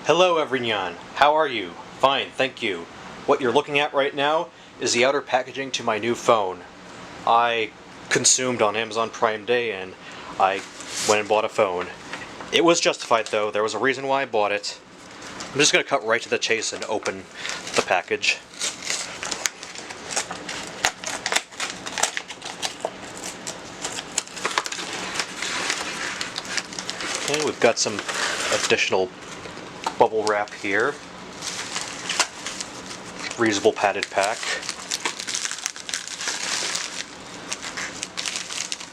Hello everyone, how are you? Fine, thank you. What you're looking at right now is the outer packaging to my new phone. I consumed on Amazon Prime Day and I went and bought a phone. It was justified though, there was a reason why I bought it. I'm just going to cut right to the chase and open the package. Okay, we've got some additional bubble wrap here. Reusable padded pack.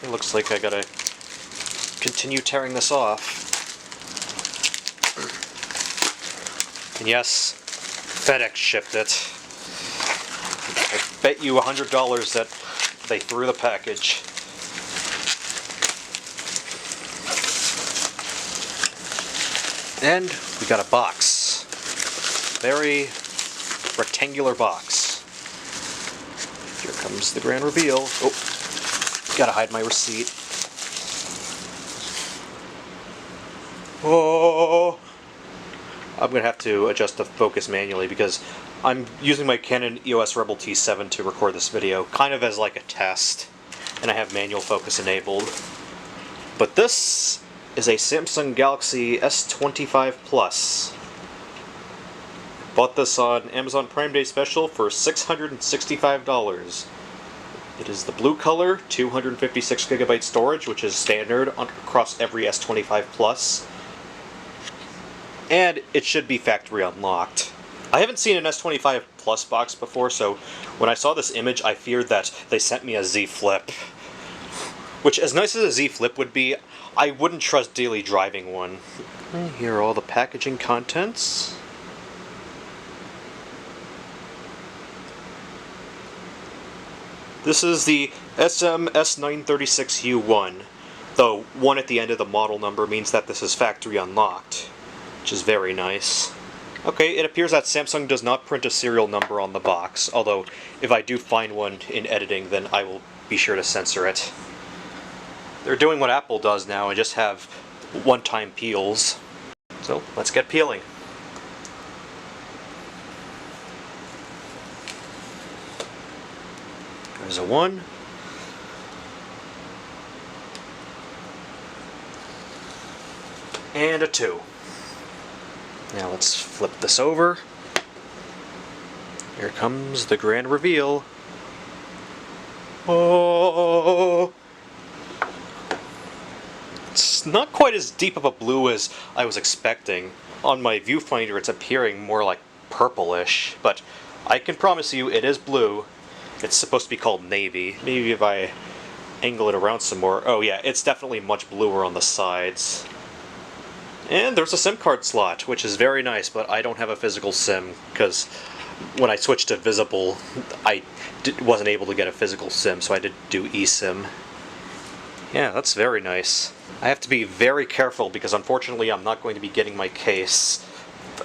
It looks like I gotta continue tearing this off. And yes, FedEx shipped it. I bet you $100 that they threw the package. And we got a box. Very rectangular box. Here comes the grand reveal. Oh, gotta hide my receipt. Oh, I'm gonna have to adjust the focus manually because I'm using my Canon EOS Rebel T7 to record this video, kind of as like a test, and I have manual focus enabled. But this is a Samsung Galaxy S25 Plus. Bought this on Amazon Prime Day special for $665. It is the blue color, 256GB storage, which is standard across every S25 Plus. And it should be factory unlocked. I haven't seen an S25 Plus box before, so when I saw this image, I feared that they sent me a Z Flip. Which, as nice as a Z Flip would be, I wouldn't trust daily driving one. Here are all the packaging contents. This is the SM-S936U1, though 1 at the end of the model number means that this is factory unlocked, which is very nice. Okay, it appears that Samsung does not print a serial number on the box, although if I do find one in editing, then I will be sure to censor it. They're doing what Apple does now and just have one-time peels. So, let's get peeling. There's a 1. And a 2. Now let's flip this over. Here comes the grand reveal. Oh! It's not quite as deep of a blue as I was expecting. On my viewfinder it's appearing more like purplish, but I can promise you it is blue. It's supposed to be called navy. Maybe if I angle it around some more. Oh yeah, it's definitely much bluer on the sides. And there's a SIM card slot, which is very nice, but I don't have a physical SIM, because when I switched to Visible, I wasn't able to get a physical SIM, so I did do eSIM. Yeah, that's very nice. I have to be very careful because unfortunately I'm not going to be getting my case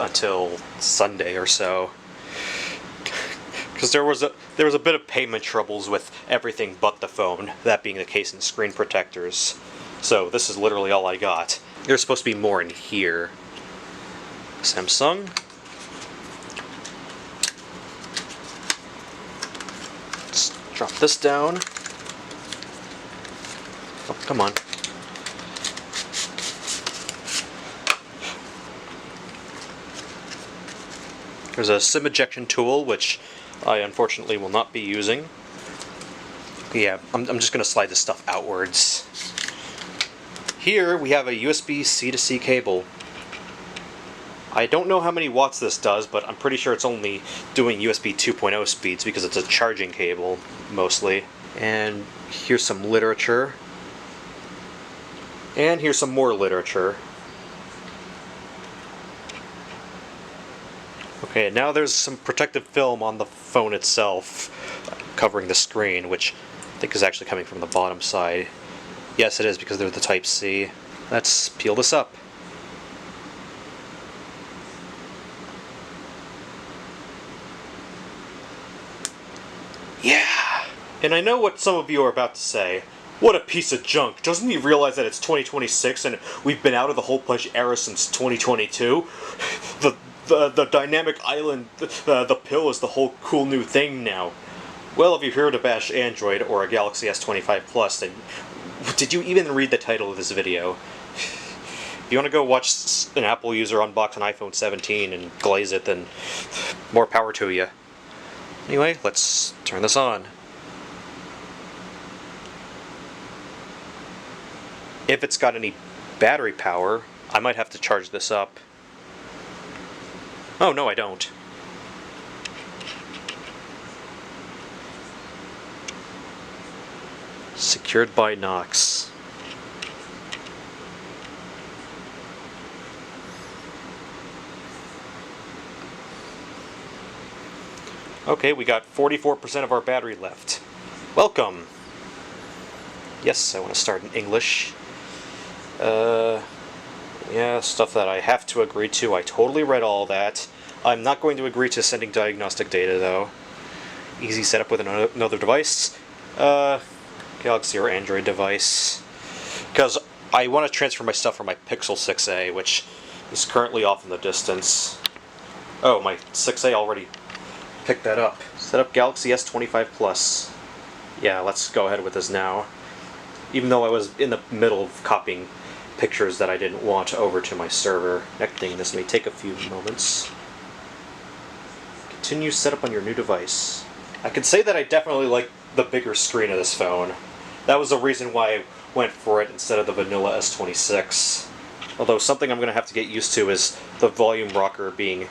until Sunday or so. Because there was a bit of payment troubles with everything but the phone, that being the case and screen protectors. So this is literally all I got. There's supposed to be more in here. Samsung. Let's drop this down. Oh, come on. There's a SIM ejection tool, which I unfortunately will not be using. Yeah, I'm just going to slide this stuff outwards. Here we have a USB-C to C cable. I don't know how many watts this does, but I'm pretty sure it's only doing USB 2.0 speeds because it's a charging cable, mostly. And here's some literature. And here's some more literature. Okay, now there's some protective film on the phone itself, covering the screen, which I think is actually coming from the bottom side. Yes, it is, because they're the Type-C. Let's peel this up. Yeah! And I know what some of you are about to say. What a piece of junk. Doesn't he realize that it's 2026 and we've been out of the hole punch era since 2022? The dynamic island, the pill is the whole cool new thing now. Well, if you're here to bash Android or a Galaxy S25 Plus, then did you even read the title of this video? If you want to go watch an Apple user unbox an iPhone 17 and glaze it, then more power to you. Anyway, let's turn this on. If it's got any battery power, I might have to charge this up. Oh, no, I don't. Secured by Knox. Okay, we got 44% of our battery left. Welcome! Yes, I want to start in English. Yeah, stuff that I have to agree to. I totally read all that. I'm not going to agree to sending diagnostic data, though. Easy setup with another device. Galaxy or Android device. Because I want to transfer my stuff from my Pixel 6a, which is currently off in the distance. Oh, my 6a already picked that up. Set up Galaxy S25 Plus. Yeah, let's go ahead with this now. Even though I was in the middle of copying pictures that I didn't want over to my server. Connecting this may take a few moments. Continue setup on your new device. I can say that I definitely like the bigger screen of this phone. That was the reason why I went for it instead of the vanilla S26. Although something I'm going to have to get used to is the volume rocker being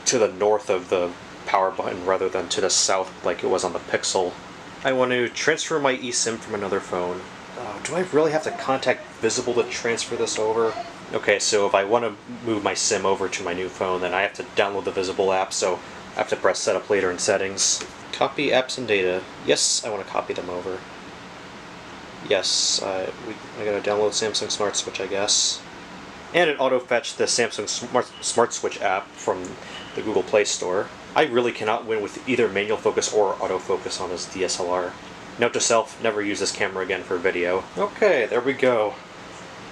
to the north of the power button rather than to the south like it was on the Pixel. I want to transfer my eSIM from another phone. Do I really have to contact Visible to transfer this over? Okay, so if I want to move my SIM over to my new phone, then I have to download the Visible app, so I have to press setup later in settings. Copy apps and data. Yes, I want to copy them over. Yes, I gotta download Samsung Smart Switch, I guess. And it auto-fetched the Samsung Smart Switch app from the Google Play Store. I really cannot win with either manual focus or autofocus on this DSLR. Note to self, never use this camera again for video. Okay, there we go.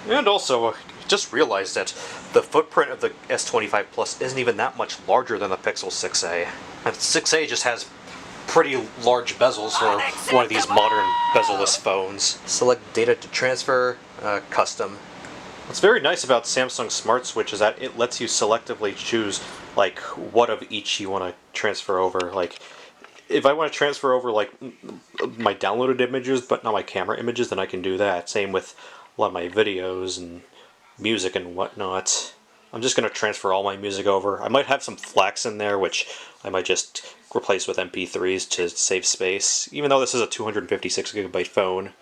And also, just realized that the footprint of the S25 Plus isn't even that much larger than the Pixel 6a. And the 6a just has pretty large bezels for one of these modern bezel-less phones. Select data to transfer, custom. What's very nice about Samsung Smart Switch is that it lets you selectively choose like what of each you want to transfer over. Like if I want to transfer over like my downloaded images but not my camera images, then I can do that. Same with a lot of my videos and music and whatnot. I'm just going to transfer all my music over. I might have some FLACs in there, which I might just replace with MP3s to save space, even though this is a 256 gigabyte phone.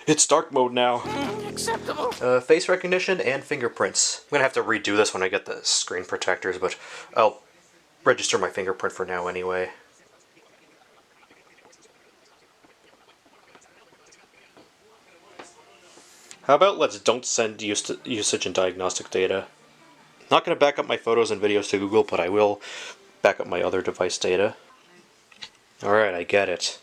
It's dark mode now. Acceptable. Face recognition and fingerprints. I'm going to have to redo this when I get the screen protectors, but I'll register my fingerprint for now anyway. How about let's don't send usage and diagnostic data. Not going to back up my photos and videos to Google, but I will back up my other device data. Alright, I get it.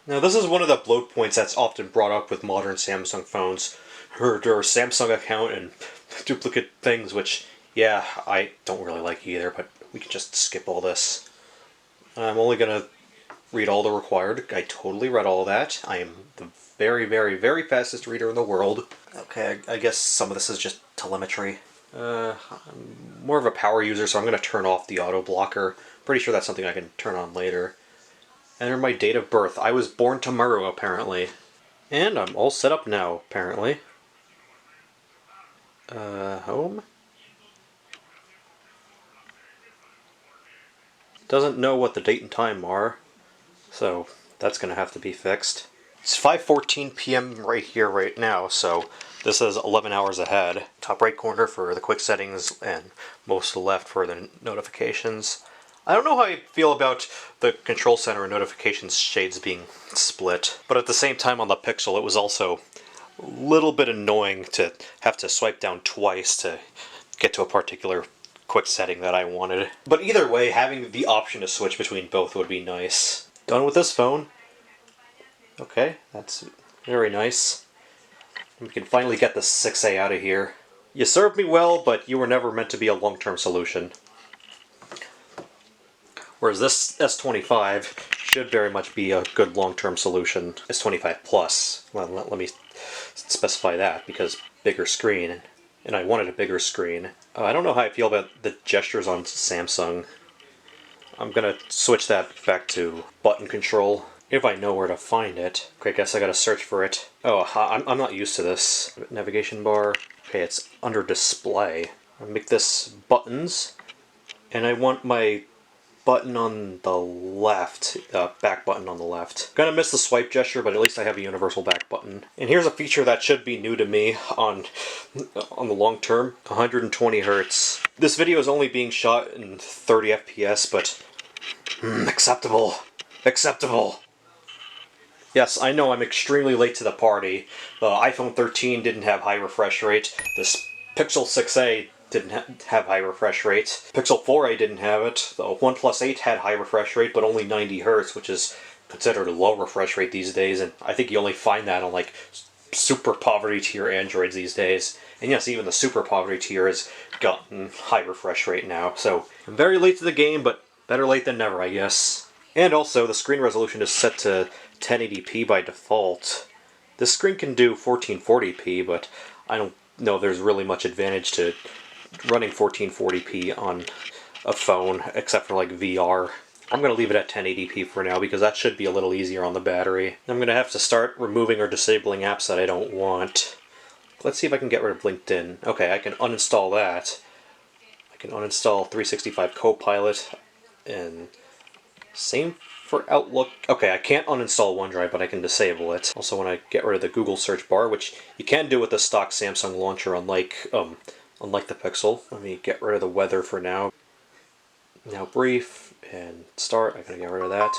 Now this is one of the bloat points that's often brought up with modern Samsung phones. Her Samsung account and duplicate things, which, yeah, I don't really like either, but we can just skip all this. I'm only going to read all the required. I totally read all that. I am the very, very, very fastest reader in the world. Okay, I guess some of this is just telemetry. I'm more of a power user, so I'm going to turn off the auto blocker. Pretty sure that's something I can turn on later. Enter my date of birth. I was born tomorrow, apparently. And I'm all set up now, apparently. Home? Doesn't know what the date and time are, so that's going to have to be fixed. It's 5:14 p.m. right here, right now, so this is 11 hours ahead. Top right corner for the quick settings and most to the left for the notifications. I don't know how I feel about the control center and notifications shades being split, but at the same time on the Pixel it was also a little bit annoying to have to swipe down twice to get to a particular quick setting that I wanted. But either way, having the option to switch between both would be nice. Done with this phone. Okay, that's very nice. We can finally get the 6A out of here. You served me well, but you were never meant to be a long-term solution. Whereas this S25 should very much be a good long-term solution. S25 Plus. Well, let me specify that, because bigger screen. And I wanted a bigger screen. I don't know how I feel about the gestures on Samsung. I'm gonna switch that back to button control, if I know where to find it. Okay, I guess I gotta search for it. Oh, I'm not used to this. Navigation bar. Okay, it's under display. I'll make this buttons. And I want my button on the left, back button on the left. Gonna miss the swipe gesture, but at least I have a universal back button. And here's a feature that should be new to me on the long term, 120 hertz. This video is only being shot in 30 FPS, but acceptable. Acceptable. Yes, I know I'm extremely late to the party. The iPhone 13 didn't have high refresh rate. This Pixel 6a didn't have high refresh rate. Pixel 4a didn't have it. The OnePlus 8 had high refresh rate, but only 90 Hz, which is considered a low refresh rate these days, and I think you only find that on like super poverty tier Androids these days. And yes, even the super poverty tier has gotten high refresh rate now, so I'm very late to the game, but better late than never, I guess. And also, the screen resolution is set to 1080p by default. This screen can do 1440p, but I don't know if there's really much advantage to running 1440p on a phone, except for like VR. I'm going to leave it at 1080p for now, because that should be a little easier on the battery. I'm going to have to start removing or disabling apps that I don't want. Let's see if I can get rid of LinkedIn. Okay, I can uninstall that. I can uninstall 365 Copilot, and same for Outlook. Okay, I can't uninstall OneDrive, but I can disable it. Also want to get rid of the Google search bar, which you can do with the stock Samsung launcher, unlike the Pixel. Let me get rid of the weather for now. Now brief, and start. I'm gonna get rid of that.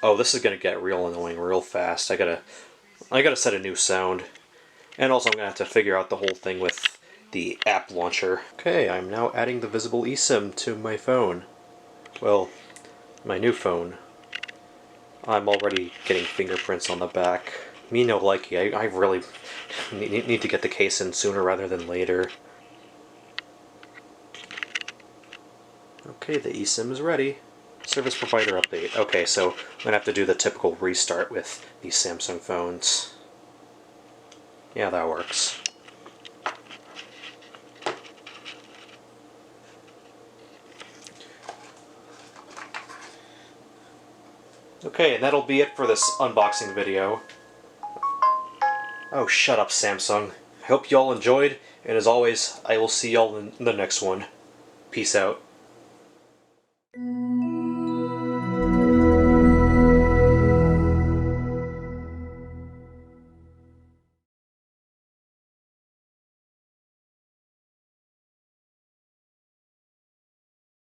Oh, this is gonna get real annoying real fast. I gotta set a new sound. And also I'm gonna have to figure out the whole thing with the app launcher. Okay, I'm now adding the visible eSIM to my phone. Well, my new phone. I'm already getting fingerprints on the back. Me no likey. I really need to get the case in sooner rather than later. Okay, the eSIM is ready. Service provider update. Okay, so I'm gonna have to do the typical restart with these Samsung phones. Yeah, that works. Okay, and that'll be it for this unboxing video. Oh, shut up, Samsung. I hope y'all enjoyed, and as always, I will see y'all in the next one. Peace out.